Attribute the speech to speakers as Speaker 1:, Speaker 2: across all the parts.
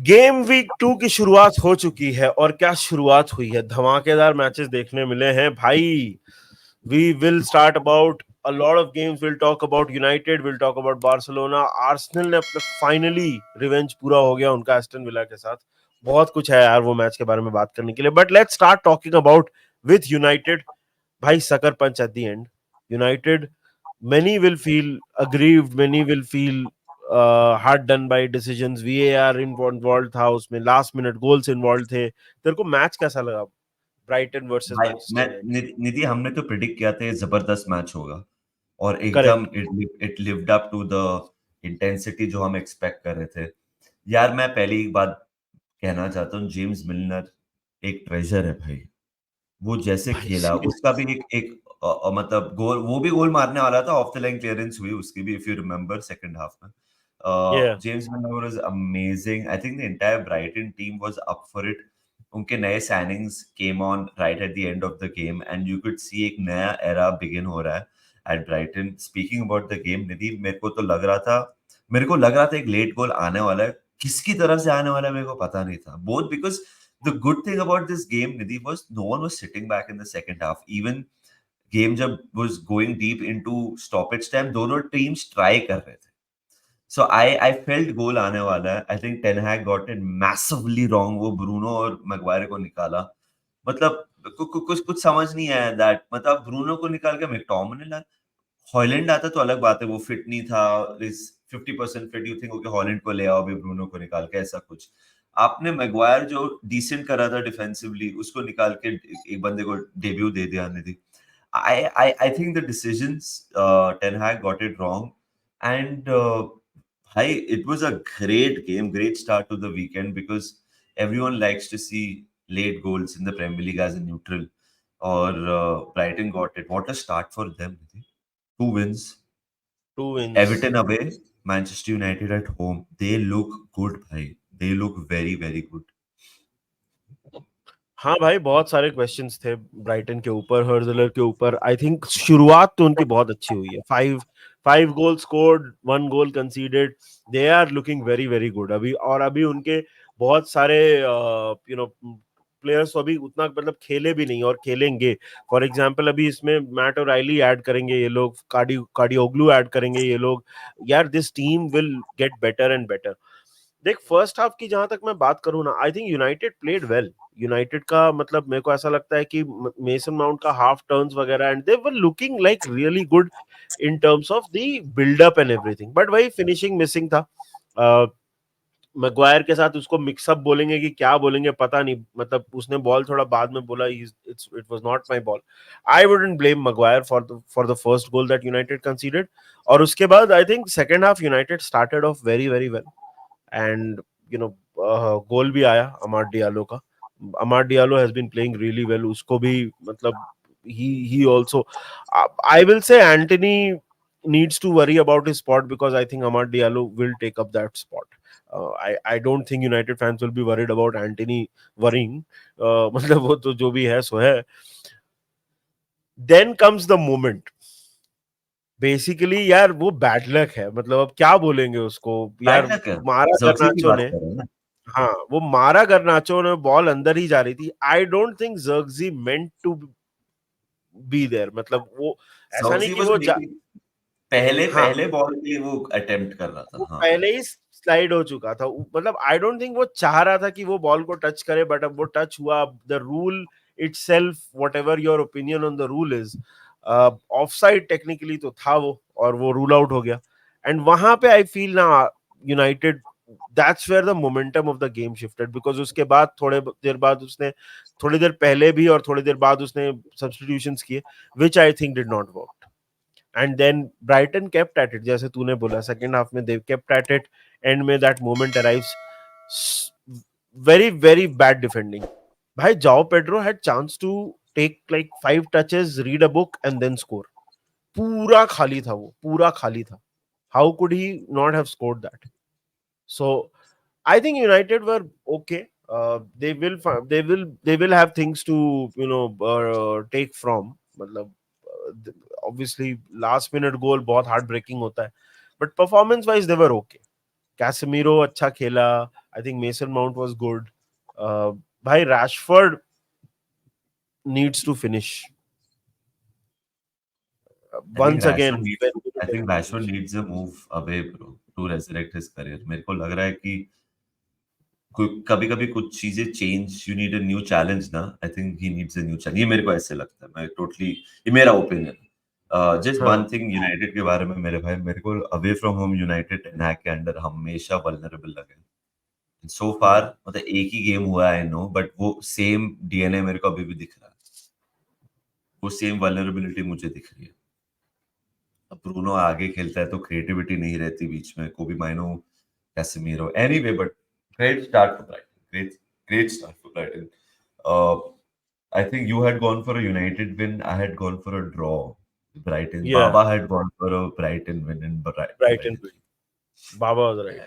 Speaker 1: Game week 2 की शुरुआत हो चुकी है और क्या शुरुआत हुई है, धमाकेदार मैचेस देखने मिले हैं भाई. We will start about a lot of games. We'll talk about United, we'll talk about Barcelona. Arsenal ने अपने फाइनली रिवेंज पूरा हो गया उनका एस्टन विला के साथ. बहुत कुछ है यार वो मैच के बारे में बात करने के लिए, but let's start talking about with United. भाई sucker punch at the end. United, many will feel aggrieved, many will feel hard done by decisions. VAR involved था उसमें, लास्ट मिनट गोल्स इन्वॉल्व थे. तेरे को मैच कैसा लगा, Brighton versus
Speaker 2: भाई
Speaker 1: Manchester
Speaker 2: मैं
Speaker 1: यूनाइटेड?
Speaker 2: निधि हमने तो प्रिडिक्ट किया था ये जबरदस्त मैच होगा और एकदम
Speaker 1: correct.
Speaker 2: It lived up to the intensity जो हम एक्सपेक्ट कर रहे थे. यार मैं पहली बात कहना चाहता हूँ, जेम्स मिलनर एक ट्रेजर है भाई. वो जैसे
Speaker 1: भाई
Speaker 2: खेला उसका भी एक एक मतलब गोल, वो भी गोल मारने वाला था. ऑफ द लाइन क्लियरेंस हुई उसकी भी, if you remember second half में.
Speaker 1: या
Speaker 2: James Milner was amazing. I think the entire Brighton team was up for it. उनके नए signings came on right at the end of the game and you could see एक नया era begin हो रहा है at Brighton. Speaking about the game Nidhi, मेरे को लग रहा था एक लेट गोल आने वाला है. किसकी तरफ से आने वाला है मेरे को पता नहीं था. Both because the good thing about this game, Nidhi, was no one was sitting back in the second half. Even game जब was going deep into stoppage time, दोनों teams try कर रहे थे. So I felt goal आने वाला है. I think Ten Hag got it massively wrong. वो Bruno और मैग्वायर को निकाला. मतलब कुछ समझ नहीं आया that. मतलब ब्रूनो को निकाल के मैकटोमिनल, हॉयलैंड आता तो अलग बात है, वो फिट नहीं था. Is 50% fit. You think okay Holland को ले आओ अभी ब्रूनो को निकाल के, ऐसा कुछ. आपने मैग्वायर जो डिसेंट करा था डिफेंसिवली, उसको निकाल के एक बंदे को डेब्यू दे दिया निधि. I think the decisions Ten Hag got it wrong. And भाई it was a great game, great start to the weekend because everyone likes to see late goals in the Premier League as a neutral. Or Brighton got it. What a start for them, Nidhi. 2 wins.
Speaker 1: Two wins.
Speaker 2: Everton away, Manchester United at home. They look good, bhai. They look very, very good.
Speaker 1: हाँ भाई, बहुत सारे questions थे Brighton के ऊपर, हर्जलर के ऊपर. I think शुरुआत तो उनकी बहुत अच्छी हुई है. Five five goal scored, one goal conceded. They are looking very very good अभी. और अभी उनके बहुत सारे प्लेयर्स अभी उतना मतलब खेले भी नहीं और खेलेंगे. फॉर एग्जांपल अभी इसमें मैट और राइली ऐड करेंगे ये लोग, कार्डियोग्लू ऐड करेंगे ये लोग. यार this team will get better and better. देख फर्स्ट हाफ की जहां तक मैं बात करूं ना, I think United played well. United का मतलब मेरे को ऐसा लगता है कि मेसन माउंट का हाफ टर्न्स वगैरह, and they were looking like really good in terms of the buildup and everything. But वही फिनिशिंग मिसिंग था. मैग्वायर के साथ उसको मिक्सअप बोलेंगे कि क्या बोलेंगे पता नहीं. मतलब उसने बॉल थोड़ा बाद में बोला, it was not my ball. I wouldn't blame Maguire for the first goal that United conceded. और उसके बाद I think second half United started off very very well. And you know goal भी आया Amad Diallo का. Amad Diallo has been playing really well. उसको भी मतलब he also, I will say Anthony needs to worry about his spot because I think Amad Diallo will take up that spot. I don't think United fans will be worried about Anthony worrying. मतलब वो तो जो भी है सो है. Then comes the moment. Basically यार वो bad luck है. मतलब अब क्या बोलेंगे उसको यार.
Speaker 2: बैड लक है.
Speaker 1: मारा
Speaker 2: जर्सी की
Speaker 1: गर्नाचो
Speaker 2: बात
Speaker 1: ने.
Speaker 2: कर रहे हैं ना.
Speaker 1: हाँ, वो मारा गर्नाचो ने, बॉल अंदर ही जा रही थी. I don't think Zirkzee meant to be there. मतलब वो ऐसा नहीं
Speaker 2: जर्सी
Speaker 1: कि
Speaker 2: वाज
Speaker 1: वो
Speaker 2: मेकिंग पहले
Speaker 1: हाँ,
Speaker 2: पहले बॉल के लिए वो अटेम्प्ट कर रहा था.
Speaker 1: वो
Speaker 2: हाँ.
Speaker 1: पहले ही स्लाइड हो चुका था. मतलब आई डोंट थिंक वो चाह रहा था कि वो बॉल को टच करे, बट अब वो टच हुआ. The rule itself, whatever your opinion on the rule is, offside technically तो था वो, और वो रूल आउट हो गया. एंड वहां पे आई फील ना United, that's where the momentum of the game shifted. Because उसके बाद थोड़े देर बाद उसने, थोड़ी देर पहले भी और थोड़ी देर बाद उसने सब्स्टिट्यूशंस किए, which I think did not work. And then Brighton kept at it. जैसे तूने बोला सेकंड हाफ में they kept at it. And में that moment arrives. Very very bad defending. भाई Joao Pedro had chance to take like 5 touches, read a book and then score. पूरा खाली था वो, पूरा खाली था. How could he not have scored that? So I think United were okay. They will have things to take from. मतलब obviously last minute goal बहुत heart breaking होता है, but performance wise they were okay. Casemiro अच्छा खेला. I think Mason Mount was good. Bhai, Rashford needs to finish.
Speaker 2: I think
Speaker 1: Once again,
Speaker 2: Rashford needs.
Speaker 1: very
Speaker 2: I think
Speaker 1: irritating
Speaker 2: Rashford
Speaker 1: finish.
Speaker 2: needs a move away, bro, to resurrect his career. मेरे को लग रहा है कि कभी कभी कुछ चीजें change, you need a new challenge ना. I think he needs a new challenge. ये मेरे को ऐसे लगता है. मैं टोटली, ये मेरा ओपिनियन. जस्ट वन
Speaker 1: हाँ
Speaker 2: थिंग यूनाइटेड के बारे में मेरे भाई, मेरे को away from home United Ten Hag के अंडर हमेशा वल्नरेबल लगे. सो फार
Speaker 1: हम्म,
Speaker 2: मतलब एक ही गेम हुआ है, नो, बट वो सेम डीएनए मेरे को अभी भी दिख रहा है. वो सेम वल्नरेबिलिटी मुझे दिख रही है. अब ब्रूनो आगे खेलता है तो क्रिएटिविटी नहीं रहती बीच में. Kobbie Mainoo, Casemiro, anyway, but great start for Brighton. Great start for Brighton. Uh, I think you had gone for a United win. I had gone for a draw. Brighton.
Speaker 1: yeah,
Speaker 2: Baba had gone for a Brighton win in
Speaker 1: Brighton.
Speaker 2: Brighton.
Speaker 1: Baba was right.
Speaker 2: Yeah,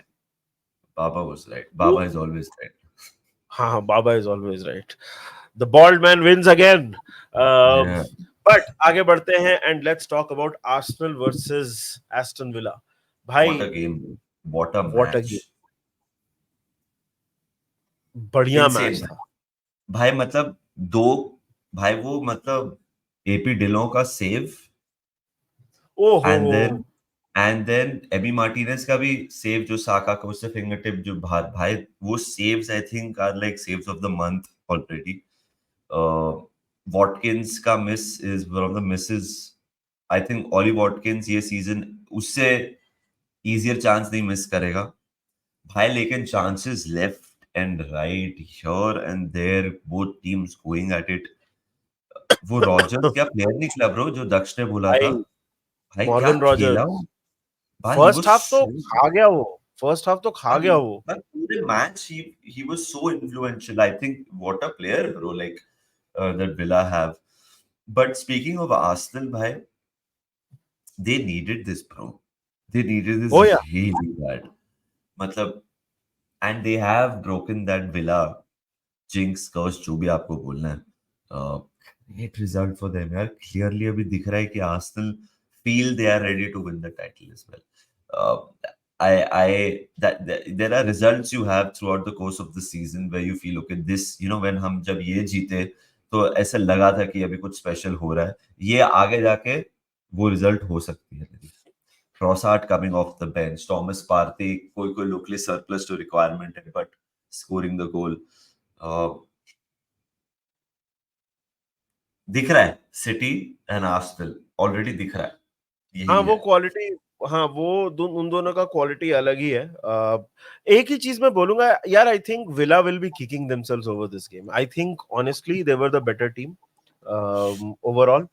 Speaker 2: Baba was right. Baba is always right.
Speaker 1: हाँ, Baba is always right. The bald man wins again. Um,
Speaker 2: Yeah.
Speaker 1: but आगे बढ़ते हैं and let's talk about Arsenal versus Aston Villa.
Speaker 2: What a
Speaker 1: भाई,
Speaker 2: game. What a
Speaker 1: what a game.
Speaker 2: match.
Speaker 1: बढ़िया match
Speaker 2: Insane.
Speaker 1: था.
Speaker 2: भाई मतलब दो, भाई वो मतलब एपी डिलो का सेव,
Speaker 1: ओ
Speaker 2: एंड
Speaker 1: हो.
Speaker 2: देन एबी मार्टिनेज का भी सेव, जो साका का उससे फिंगर टिप जो बाहर. भाई वो saves I think are like saves of the month already. Watkins का miss is one of the misses. I think Ollie Watkins ये सीजन उससे इजियर चांस नहीं मिस करेगा भाई. लेकिन chances left and right, here and there, both teams going at it. वो Rogers क्या player निकला ब्रो, जो दक्ष ने बोला था.
Speaker 1: भाई,
Speaker 2: भाई क्या
Speaker 1: मॉर्गन
Speaker 2: खेला
Speaker 1: रॉजर्स
Speaker 2: वो. भाई ही
Speaker 1: फर्स्ट
Speaker 2: वाज
Speaker 1: हाफ तो
Speaker 2: सो.
Speaker 1: खा गया वो. फर्स्ट हाफ तो खा गया वो.
Speaker 2: But पूरे match he was so influential. I think what a player, bro. Like that Villa have. But speaking of Arsenal, bhai, they needed this, bro. They needed
Speaker 1: O
Speaker 2: this
Speaker 1: या.
Speaker 2: really bad. मतलब, and they have broken that Villa jinx curse, जो भी आपको बोलना है. Uh, Great result for them, यार. Clearly अभी दिख रहा है कि Arsenal feel they are ready to win the title as well. Uh, that there are results you have throughout the course of the season where you feel okay, this, when हम जब ये जीते तो ऐसा लगा था कि अभी कुछ स्पेशल हो रहा है. ये आगे जाके वो रिजल्ट हो सकती है मेरी. Trossard coming off the bench, Thomas Partey, कोई locally surplus to requirement है, but scoring the goal. Uh, दिख रहा है सिटी एंड आर्सेनल ऑलरेडी दिख रहा है.
Speaker 1: हाँ
Speaker 2: यही
Speaker 1: वो
Speaker 2: है.
Speaker 1: क्वालिटी. हाँ वो उन दोनों का क्वालिटी अलग ही है. एक ही चीज मैं बोलूंगा यार. I think villa will be kicking themselves over this game. I think honestly they were the better team overall.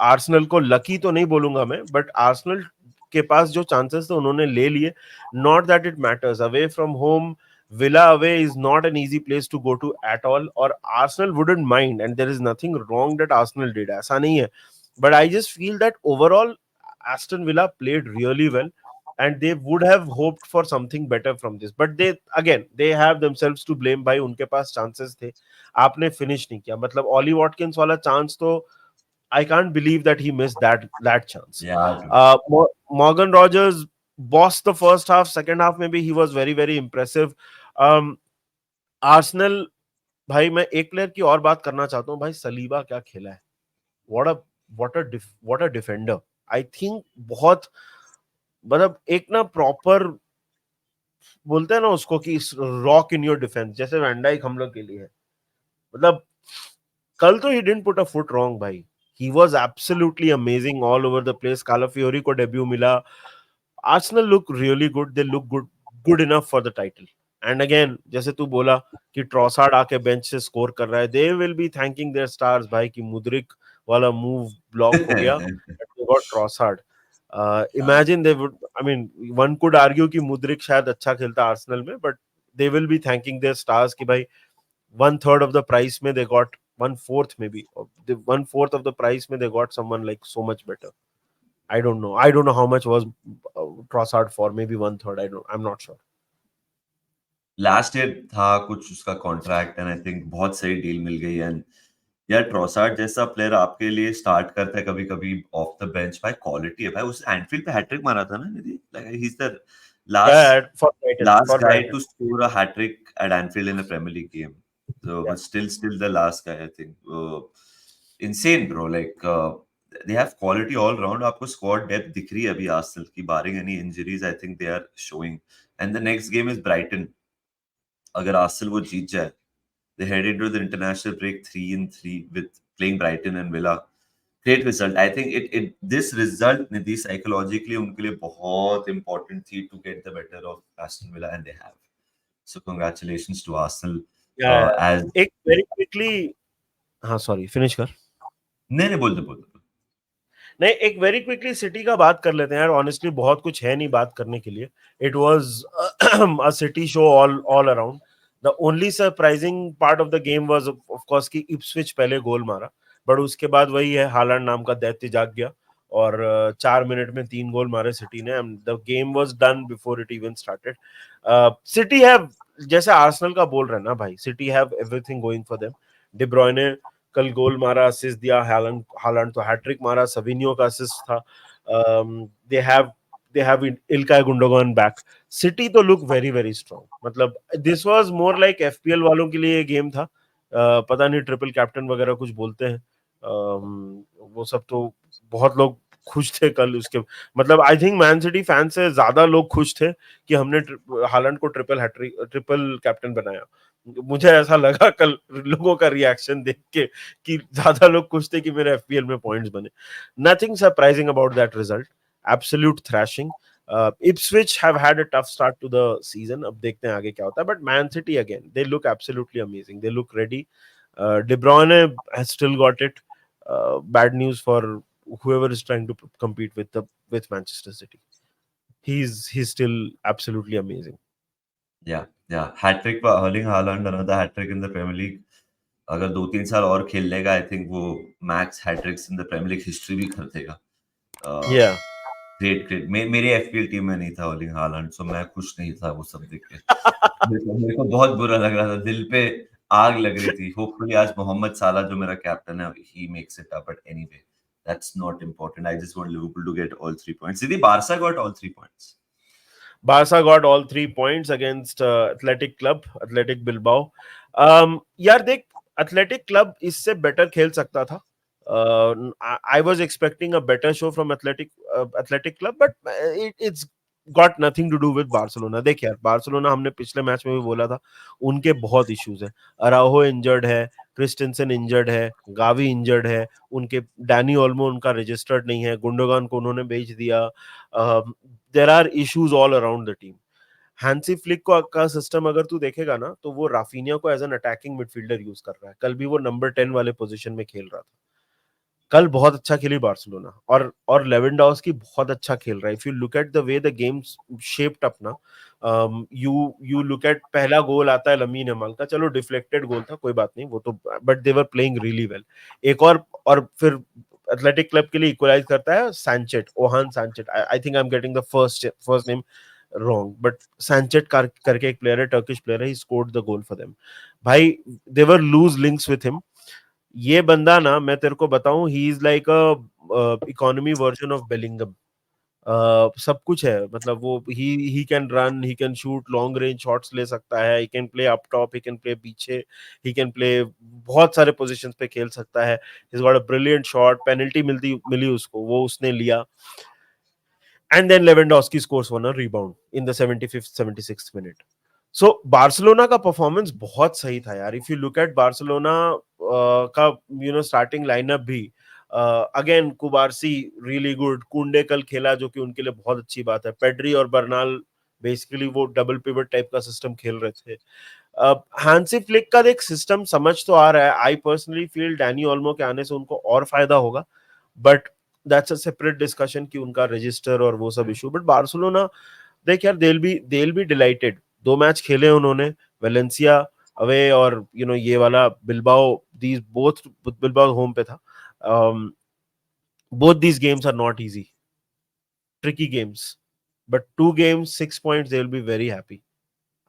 Speaker 1: Arsenal को लकी तो नहीं बोलूंगा मैं, बट आर्सेनल के पास जो चांसेस थे उन्होंने ले लिए. Not that it matters. Away from home, Villa away is not an easy place to go to at all. और Arsenal wouldn't mind and there is nothing wrong that Arsenal did, ऐसा नहीं है. But I just feel that overall Aston Villa played really well, and they would have hoped for something better from this. But they have themselves to blame. भाई उनके पास chances थे, आपने finish नहीं किया. मतलब Ollie Watkins वाला chance तो I can't believe that he missed that chance.
Speaker 2: Yeah.
Speaker 1: Morgan Rogers bossed the first half. Second half maybe he was very very impressive. Arsenal, भाई मैं एक प्लेयर की और बात करना चाहता हूँ. भाई सलीबा क्या खेला है. what a what a defender. I think बहुत, मतलब एक ना प्रॉपर बोलते हैं ना उसको कि रॉक इन योर डिफेंस, जैसे वैन डाइक हम लोग के लिए है. मतलब कल तो ही didn't put a foot wrong भाई. He was absolutely amazing all over the place. Calafiori को डेब्यू मिला. Arsenal look really good. They look good enough for the title. And again जैसे तू बोला कि ट्रॉसार्ड आके बेंच से स्कोर कर रहा है, they will be thanking their stars भाई कि मुद्रिक वाला मूव ब्लॉक हो गया. They got Trossard. Imagine they would, I mean, one could argue कि मुद्रिक शायद अच्छा खेलता आर्सेनल में, but they will be thanking their stars कि भाई 1/3 of the price में they got 1/4 maybe of the 1/4 of the price में they got someone like so much better. I don't know. I don't know how much was Trossard for. Maybe 1/3. I'm not sure.
Speaker 2: Last year था कुछ उसका contract, and I think बहुत सही deal मिल गई. And यार Trossard जैसा player आपके लिए स्टार्ट करता है कभी कभी ऑफ द बेंच. भाई क्वालिटी है भाई. उसने एंफील्ड पे हैट्रिक मारा था ना Nidhi. Like he is the last
Speaker 1: For Brighton,
Speaker 2: last
Speaker 1: for
Speaker 2: guy
Speaker 1: Brighton.
Speaker 2: to score a hat trick at Anfield in a Premier League game. So,
Speaker 1: Yeah.
Speaker 2: but still the last guy, I think. Insane, bro. Like they have quality all round. आपको squad depth दिख रही है अभी Arsenal की, barring any injuries. I think they are showing. And the next game is Brighton. अगर Arsenal वो जीत जाए, they head into the international break 3-3 with playing Brighton and Villa. Great result. I think it this result Nidhi psychologically उनके लिए बहुत important थी to get the better of Aston Villa, and they have. So congratulations to Arsenal.
Speaker 1: Yeah.
Speaker 2: As
Speaker 1: एक very quickly, हाँ sorry, finish कर.
Speaker 2: नहीं बोल दो
Speaker 1: नहीं, एक वेरी क्विकली सिटी का बात कर लेते हैं यार. ऑनेस्टली बहुत कुछ है नहीं बात करने के लिए. It was a city show all around. The only surprising part of the game was of course कि इप्सविच पहले गोल मारा, बट उसके बाद वही है, हालांड नाम का दैत्य जाग गया और 4 मिनट में 3 गोल मारे सिटी ने. And the game was done before it even started. City have, जैसे आर्सेनल का बोल रहे हैं ना भाई, city have everything going for them. D ब्रुयने कल गोल मारा, असिस्ट दिया. हालैंड हालैंड तो हैट्रिक मारा. सविनियो का असिस्ट था. They have they have Ilkay Gundogan back. City तो लुक वेरी वेरी स्ट्रांग. मतलब this was more like FPL वालों के लिए गेम था. पता नहीं ट्रिपल कैप्टन वगैरह कुछ बोलते हैं. वो सब तो बहुत लोग खुश थे कल उसके. मतलब I think man city fan से ज्यादा लोग खुश थे कि हमने हालैंड को ट्रिपल कैप्टन बनाया. मुझे ऐसा लगा कल लोगों का रिएक्शन देख के कि ज्यादा लोग खुश थे कि मेरे एफपीएल में पॉइंट्स बने. Nothing surprising about that result. Absolute thrashing. Ipswich have had a tough start to the season. अब देखते हैं आगे क्या होता है. But Man City again, they look absolutely amazing. They look ready. De Bruyne has still got it. Bad news for whoever is trying to compete with Manchester City. He's still absolutely amazing.
Speaker 2: या hattrick पर Erling Haaland, another hattrick in the Premier League. अगर 2-3 साल और खेल लेगा, I think वो max hattricks in the Premier League history भी कर देगा.
Speaker 1: Yeah.
Speaker 2: ग्रेट. मेरी एफपीएल टीम में नहीं था अर्लिंग हालैंड, सो मैं खुश नहीं था वो सब देख के. मेरे को बहुत बुरा लग रहा था, दिल पे आग लग रही थी. होपफुली आज मोहम्मद साला जो मेरा कैप्टन है, he makes it up. But anyway, that's not important. I just want Liverpool to get all 3 points. Did the Barca got all 3 points?
Speaker 1: Barca got all 3 points against Athletic Bilbao. यार देख, Athletic Club इससे better खेल सकता था. I was expecting a better show from Athletic Club, but it's got nothing to do with Barcelona. देख यार, Barcelona हमने पिछले मैच में भी बोला था, उनके बहुत इश्यूज हैं. अराहो इंजर्ड है, क्रिस्टेंसन इंजर्ड है, गावी इंजर्ड है, उनके डैनी ओल्मो उनका रजिस्टर्ड नहीं है, गुंडोगान को उन्होंने बेच दिया. There are issues all around the team. Hansi Flick का सिस्टम अगर तू देखेगा ना, तो वो राफिनिया को as an attacking midfielder use कर रहा है. कल भी वो नंबर 10 वाले पोजीशन में खेल रहा था. कल बहुत अच्छा खेली बार्सिलोना. और लेवेंडोव्स्की बहुत अच्छा खेल रहा है. If you look at the way the game shaped up ना, यू लुक एट, पहला गोल आता है लमीन यमाल का. चलो डिफ्लेक्टेड गोल था, कोई बात नहीं वो तो, but they were playing really well. एक और फिर एथलेटिक क्लब के लिए इक्वलाइज करता है Sanchez, Ohan Sanchez. I think I am getting the first name wrong, but Sanchez करके एक प्लेयर है, टर्किश प्लेयर है. he scored the goal for them. भाई, they were loose links with him. ये बंदा ना, मैं तेरे को बताऊं, he is like a economy version of Bellingham. सब कुछ है. मतलब वो he can run, he can shoot long range shots ले सकता है, he can play up top, he can play पीछे, he can play बहुत सारे पोजीशंस पे खेल सकता है. he's got a brilliant shot. Penalty मिली उसको, वो उसने लिया. And then Lewandowski scores one rebound in the 75th 76th minute. So Barcelona का परफॉर्मेंस बहुत सही था यार. If you look at Barcelona का स्टार्टिंग लाइनअप भी, अगेन कुबार्सी रियली गुड. कुंडे कल खेला, जो कि उनके लिए बहुत अच्छी बात है. पेड्री और बर्नाल बेसिकली वो डबल पिवट टाइप का सिस्टम खेल रहे थे. हैंसी फ्लिक का एक सिस्टम समझ तो आ रहा है. I personally feel Danny Olmo के आने से उनको और फायदा होगा, but that's a separate discussion कि उनका रजिस्टर और वो सब इशू. बट बार्सिलोना, देख यार, they'll be delighted. 2 मैच खेले उन्होंने, वेलेंसिया अवे और ये वाला Bilbao. these both, Bilbao home पे था. both these games are not easy, tricky games, but 2 games 6 points, they will be very happy.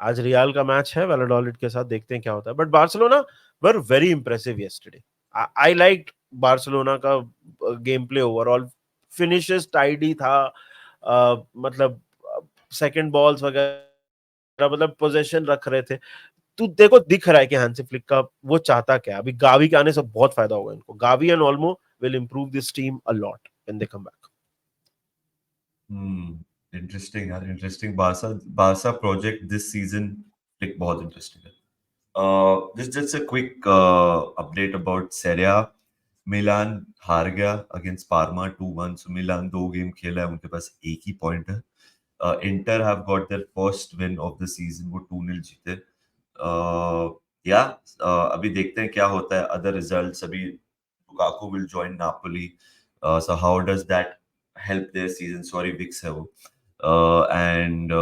Speaker 1: आज रियाल का मैच है वैलाडोलिड के साथ, देखते हैं क्या होता है. But Barcelona were very impressive yesterday. I liked Barcelona का game play overall. Finishes tidy था. मतलब सेकंड बॉल्स वगैरह, मतलब पोजीशन रख रहे थे। तो देखो दिख रहा है कि हांसी फ्लिक का वो चाहता क्या है। अभी गावी के आने से बहुत फायदा होगा इनको। Gavi and Olmo will improve this team a lot when they come back.
Speaker 2: Interesting यार, interesting. Barca Barca project this season एक बहुत इंटरेस्टिंग है। Just a quick update about Serie A. Milan हार गया against Parma 2-1। So Milan 2 game खेला है, उनके पास एक ही पॉइंट है। Inter have got their first win of the season, वो 2-0 जीते। या अभी देखते हैं क्या होता है अदर रिजल्ट्स। अभी Lukaku will join Napoli, so how does that help their season? Sorry विक्स है वो। एंड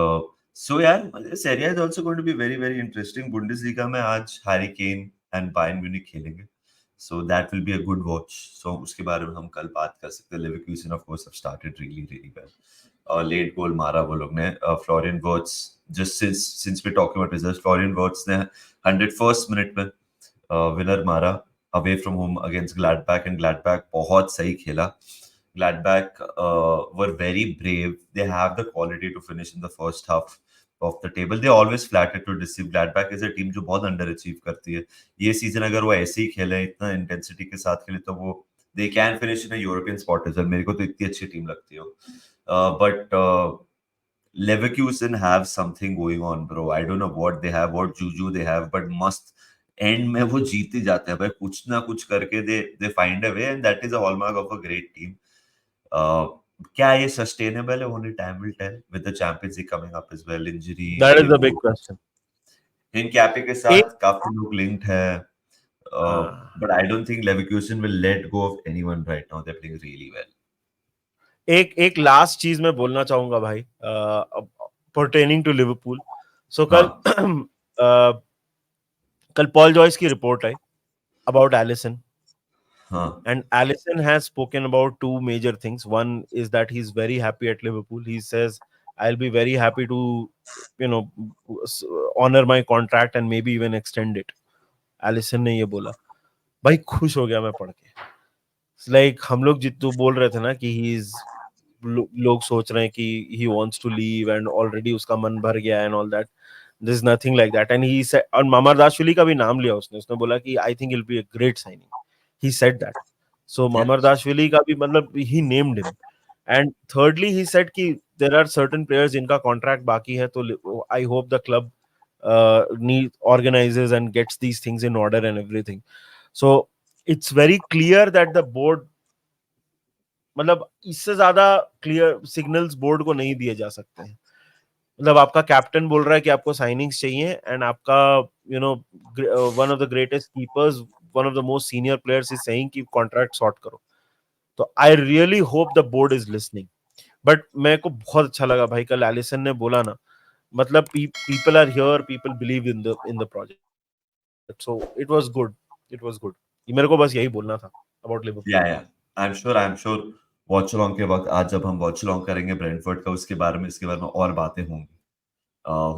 Speaker 2: सो यार Serie A is also going to be very very interesting. Bundesliga में आज Harry Kane and Bayern Munich खेलेंगे, so that will be a good watch. So उसके बारे में हम कल बात कर सकते हैं। Leverkusen of course have started really really well. Late goal मारा वो लोग ने। Florian Wirtz, just since we're talking about results, Florian Wirtz ने 101st मिनट में विनर मारा away from home against Gladbach, and Gladbach बहुत सही खेला। Gladbach were very brave. They have the quality to finish in the first half of the table. They always flattered to deceive. Gladbach is a team जो बहुत under achieve करती है। ये season अगर वो ऐसे ही खेले, इतना इंटेंसिटी के साथ खेले, तो वो they can finish in a European spot as well. मेरे को तो इतनी अच्छी टीम लगती है। But Leverkusen have something going on, bro. I don't know what they have, what juju they have, but must and में वो जीत ही जाते हैं भाई, कुछ ना कुछ करके they find a way, and that is a hallmark of a great team. क्या ये सस्टेनेबल है? Only time will tell with the Champions League coming up as well. Injuries
Speaker 1: that
Speaker 2: ये
Speaker 1: इज द बिग
Speaker 2: वो,
Speaker 1: question.
Speaker 2: इन कैपे के
Speaker 1: एक
Speaker 2: साथ काफी लोग लिंक्ड है,
Speaker 1: हाँ,
Speaker 2: but I don't think Leverkusen will let go of anyone right now. They are playing really well.
Speaker 1: एक एक लास्ट चीज मैं बोलना चाहूंगा भाई, पर्टेनिंग टू लिवरपूल। सो कल
Speaker 2: हाँ
Speaker 1: कल पॉल जॉयस की रिपोर्ट आई अबाउट एलिसन,
Speaker 2: हाँ
Speaker 1: and Alisson has spoken about two major things. One is that he's very happy at Liverpool. He says, I'll be very happy to, you know, honor my contract and maybe even extend it. Alisson ने ये बोला। भाई खुश हो गया मैं पढ़ के। लाइक हम लोग जितने बोल रहे थे ना कि ही इज, लोग सोच रहे हैं कि he wants to leave and already उसका मन भर गया and all that, this is nothing like that. And he said, और मामरदाशविली का भी नाम लिया उसने। उसने बोला कि I think it will be a great signing. He said that. So Mamardashvili का भी मतलब he named him. And thirdly he said कि देयर आर सर्टेन प्लेयर्स जिनका कॉन्ट्रैक्ट बाकी है, तो I hope the club need organizes and gets these things in order and everything. So it's very clear that the board, मतलब इससे ज्यादा clear signals board को नहीं दिए जा सकते हैं। मतलब आपका कैप्टन बोल रहा है कि आपको साइनिंग्स चाहिए, एंड आपका you know one of the greatest keepers, one of the most senior players is saying कि कॉन्ट्रैक्ट सॉर्ट करो। तो I really hope the board is listening. But मेरे को बहुत अच्छा लगा भाई कल एलिसन ने बोला ना, मतलब people are here, people believe in the project. So it was good, it was good. मेरे को बस यही बोलना था about Liverpool.
Speaker 2: Yeah I am sure watch along के वक्त आज जब हम वॉच अलोंग करेंगे ब्रेंटफोर्ड का, उसके बारे में, इसके बारे में और बातें होंगी।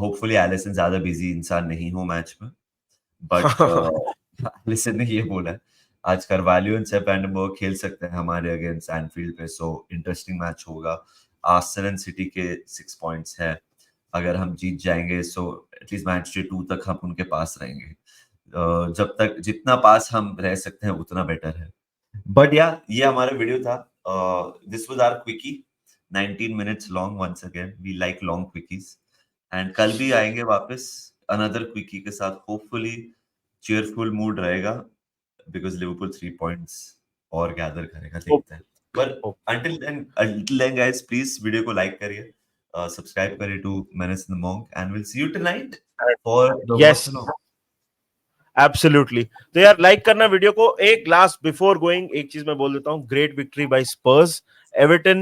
Speaker 2: होपफुली एलिसन ज्यादा बिजी इंसान नहीं हो मैच में, बट एलिसन ने ये बोला है आज कार्वालियो एंड सेप एंडरबर्ग खेल सकते हैं हमारे अगेंस्ट एनफील्ड पे, सो इंटरेस्टिंग मैच होगा। आर्सेनल एंड सिटी के 6 पॉइंट्स है, अगर हम जीत जाएंगे सो एटलीस्ट मैच डे 2 तक हम उनके पास रहेंगे। जब तक जितना पास हम रह सकते हैं उतना बेटर है। बट या ये हमारा वीडियो था। This was our quickie, 19 minutes long. Once again we like long quickies, and कल भी आएंगे वापस अनदर क्विकी के साथ। होपफुली चीयरफुल मूड रहेगा बिकॉज लिवरपूल 3 पॉइंट्स और गैदर करेगा, देखते हैं। पर until then guys, please video को लाइक करिए, सब्सक्राइब करिए to Menace the Monk, and will see you tonight for the watch
Speaker 1: yes,
Speaker 2: along.
Speaker 1: Absolutely. तो यार लाइक करना वीडियो को। एक लास्ट बिफोर गोइंग एक चीज मैं बोल देता हूँ, ग्रेट विक्ट्री बाय स्पर्स। एवर्टन,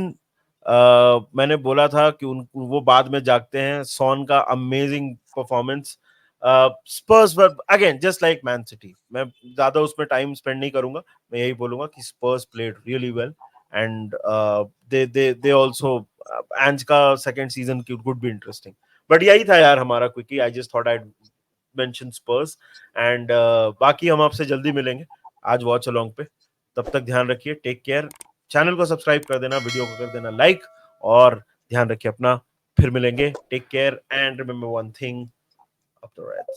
Speaker 1: मैंने बोला था कि वो बाद में जागते हैं। सॉन का amazing performance. Spurs again just like Man City. मैं ज्यादा उसमें टाइम स्पेंड नहीं करूंगा, मैं यही बोलूंगा कि Spurs played really well, and they also, Ange का second season could be interesting. But यही था यार हमारा quickie. I just thought I mention Spurs, and बाकी हम आपसे जल्दी मिलेंगे आज वॉच अलोंग पे। तब तक ध्यान रखिए, टेक केयर। चैनल को सब्सक्राइब कर देना, वीडियो को कर देना लाइक, और ध्यान रखिए अपना। फिर मिलेंगे, take care and remember one thing, up the Reds.